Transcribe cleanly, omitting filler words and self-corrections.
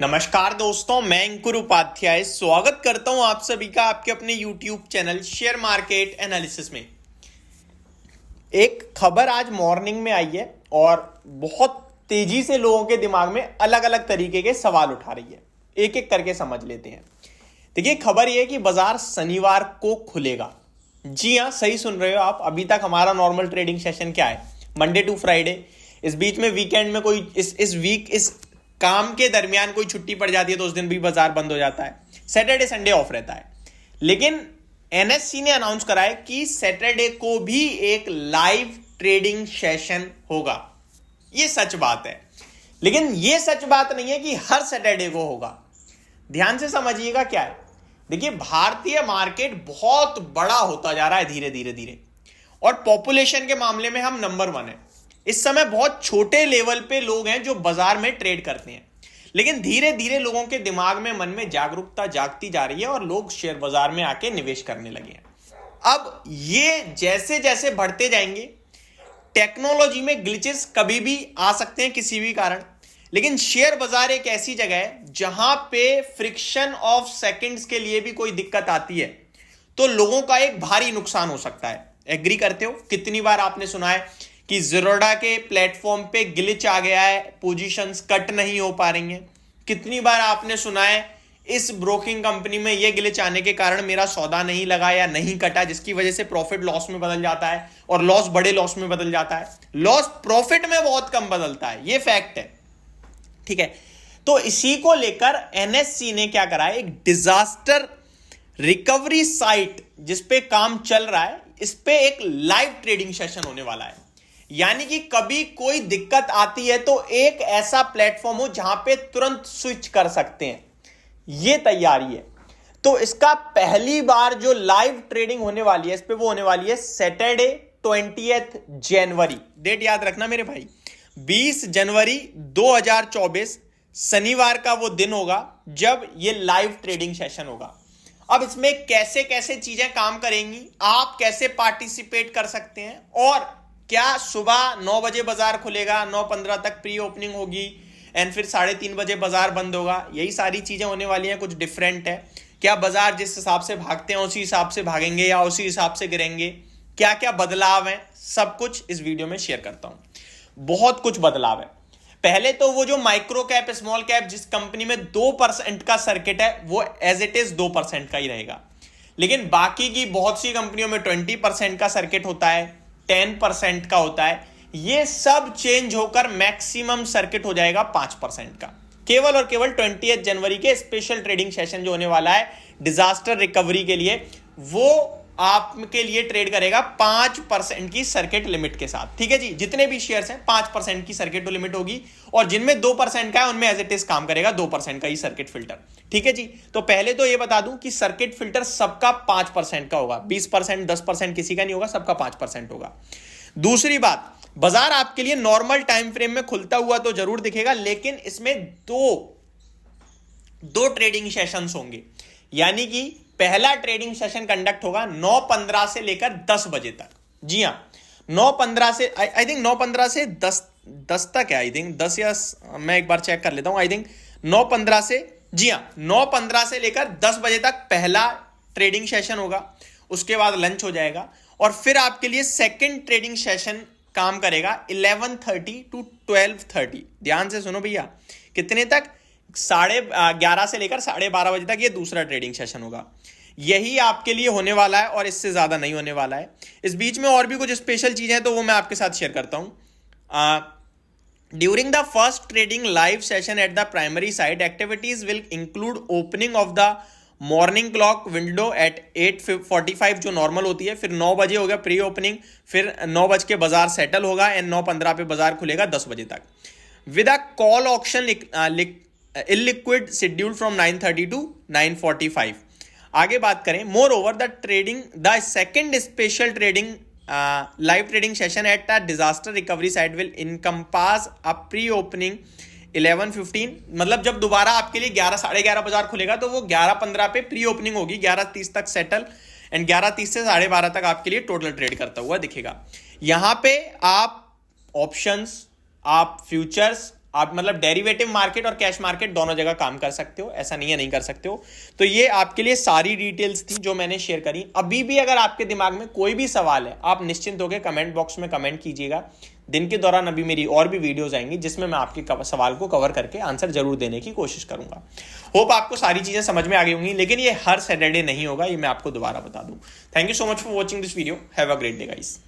नमस्कार दोस्तों, मैं अंकुर उपाध्याय स्वागत करता हूं आप सभी का आपके अपने YouTube channel share market analysis में। एक खबर आज मॉर्निंग में आई है और बहुत तेजी से लोगों के दिमाग में अलग अलग तरीके के सवाल उठा रही है। एक एक करके समझ लेते हैं। देखिए, खबर यह है कि बाजार शनिवार को खुलेगा। जी हाँ, सही सुन रहे हो आप। अभी तक हमारा नॉर्मल ट्रेडिंग सेशन क्या है, मंडे टू फ्राइडे। इस बीच में वीकेंड में कोई इस काम के दरमियान कोई छुट्टी पड़ जाती है तो उस दिन भी बाजार बंद हो जाता है। सैटरडे संडे ऑफ रहता है। लेकिन एनएससी ने अनाउंस करा है कि सैटरडे को भी एक लाइव ट्रेडिंग सेशन होगा। यह सच बात है, लेकिन यह सच बात नहीं है कि हर सैटरडे को होगा। ध्यान से समझिएगा क्या है। देखिए, भारतीय मार्केट बहुत बड़ा होता जा रहा है धीरे धीरे धीरे, और पॉपुलेशन के मामले में हम नंबर 1 है। इस समय बहुत छोटे लेवल पे लोग हैं जो बाजार में ट्रेड करते हैं, लेकिन धीरे धीरे लोगों के दिमाग में, मन में जागरूकता जागती जा रही है और लोग शेयर बाजार में आके निवेश करने लगे हैं। अब ये जैसे जैसे बढ़ते जाएंगे, टेक्नोलॉजी में ग्लिचेस कभी भी आ सकते हैं किसी भी कारण, लेकिन शेयर बाजार एक ऐसी जगह है जहां पे फ्रिक्शन ऑफ सेकंड्स के लिए भी कोई दिक्कत आती है तो लोगों का एक भारी नुकसान हो सकता है। एग्री करते हो? कितनी बार आपने सुना है कि ज़ीरोधा के प्लेटफॉर्म पे ग्लिच आ गया है, पोजीशंस कट नहीं हो पा रही हैं। कितनी बार आपने सुना है इस ब्रोकिंग कंपनी में ये ग्लिच आने के कारण मेरा सौदा नहीं लगा या नहीं कटा, जिसकी वजह से प्रॉफिट लॉस में बदल जाता है और लॉस बड़े लॉस में बदल जाता है। लॉस प्रॉफिट में बहुत कम बदलता है, ये फैक्ट है। ठीक है, तो इसी को लेकर एनएससी ने क्या करा है, एक डिजास्टर रिकवरी साइट जिस पे काम चल रहा है, इस पे एक लाइव ट्रेडिंग सेशन होने वाला है। यानी कि कभी कोई दिक्कत आती है तो एक ऐसा प्लेटफॉर्म हो जहां पे तुरंत स्विच कर सकते हैं, यह तैयारी है। तो इसका पहली बार जो लाइव ट्रेडिंग होने वाली है, इस पे वो होने वाली है सैटरडे 20 जनवरी। डेट याद रखना मेरे भाई, 20 जनवरी 2024 शनिवार का वो दिन होगा जब ये लाइव ट्रेडिंग सेशन होगा। अब इसमें कैसे कैसे चीजें काम करेंगी, आप कैसे पार्टिसिपेट कर सकते हैं, और क्या सुबह 9 बजे बाजार खुलेगा, 9:15 तक प्री ओपनिंग होगी एंड फिर 3:30 बजे बाजार बंद होगा, यही सारी चीजें होने वाली हैं। कुछ डिफरेंट है। क्या बाजार जिस हिसाब से भागते हैं उसी हिसाब से भागेंगे या उसी हिसाब से गिरेंगे, क्या क्या बदलाव हैं, सब कुछ इस वीडियो में शेयर करता हूं। बहुत कुछ बदलाव है। पहले तो वो जो माइक्रो कैप, स्मॉल कैप, जिस कंपनी में 2% का सर्किट है वो एज इट इज 2% का ही रहेगा, लेकिन बाकी की बहुत सी कंपनियों में 20% का सर्किट होता है, 10% का होता है। ये सब चेंज होकर मैक्सिमम सर्किट हो जाएगा 5% का, केवल और केवल 20 जनवरी के स्पेशल ट्रेडिंग सेशन जो होने वाला है डिजास्टर रिकवरी के लिए, वो आपके लिए ट्रेड करेगा 5% की सर्किट लिमिट के साथ। ठीक है जी, जितने भी शेयर्स हैं 5% की सर्किट लिमिट होगी, और जिनमें 2% का है उनमें एज इट इज काम करेगा 2% का ही सर्किट फिल्टर। ठीक है जी, तो पहले तो ये बता दूं कि सर्किट फिल्टर सबका 5% का होगा, 20% 10% किसी का नहीं होगा, सबका 5% होगा। दूसरी बात, बाजार आपके लिए नॉर्मल टाइम फ्रेम में खुलता हुआ तो जरूर दिखेगा, लेकिन इसमें दो ट्रेडिंग सेशंस होंगे। यानी कि पहला ट्रेडिंग सेशन कंडक्ट होगा 9:15 से लेकर 10 बजे तक। जी हां, 9:15 से आई थिंक 9:15 से 10 तक है। आई थिंक 10 या मैं एक बार चेक कर लेता हूं। आई थिंक 9:15 से, जी हां, 9:15 से लेकर 10 बजे तक पहला ट्रेडिंग सेशन होगा। उसके बाद लंच हो जाएगा और फिर आपके लिए सेकंड ट्रेडिंग सेशन काम करेगा 11:30 to 12:30। ध्यान से सुनो भैया, कितने तक? 11:30 से लेकर 12:30 बजे तक ये दूसरा ट्रेडिंग सेशन होगा। यही आपके लिए होने वाला है और इससे ज्यादा नहीं होने वाला है। इस बीच में और भी कुछ स्पेशल चीजें हैं तो वो मैं आपके साथ शेयर करता हूं। During the first trading live session at the primary site, activities will include opening of the morning clock window at 8:45 जो नॉर्मल होती है, फिर 9 बजे होगा प्री ओपनिंग, फिर 9 बज के बाजार सेटल होगा एंड 9:15 पे बाजार खुलेगा 10 बजे तक, with a call auction illiquid scheduled from 9:30 to 9:45। आगे बात करें, more over the second special trading live trading session at a disaster recovery site will encompass a pre opening 11:15। मतलब जब दोबारा आपके लिए 11 साढ़े 11 बाजार खुलेगा तो वो 11:15 पे प्री ओपनिंग होगी, 11:30 तक सेटल एंड 11:30 से 12:30 तक आपके लिए टोटल ट्रेड करता हुआ दिखेगा। यहां पे आप ऑप्शंस, आप फ्यूचर्स, आप मतलब डेरिवेटिव मार्केट और कैश मार्केट दोनों जगह काम कर सकते हो, ऐसा नहीं है नहीं कर सकते हो। तो ये आपके लिए सारी डिटेल्स थी जो मैंने शेयर करी। अभी भी अगर आपके दिमाग में कोई भी सवाल है, आप निश्चिंत होकर कमेंट बॉक्स में कमेंट कीजिएगा। दिन के दौरान अभी मेरी और भी वीडियोस आएंगी जिसमें मैं आपके सवाल को कवर करके आंसर जरूर देने की कोशिश करूंगा। होप आपको सारी चीजें समझ में आ गई होंगी, लेकिन ये हर सैटरडे नहीं होगा, ये मैं आपको दोबारा बता दूं। Thank you so much for watching this video. Have a great day guys.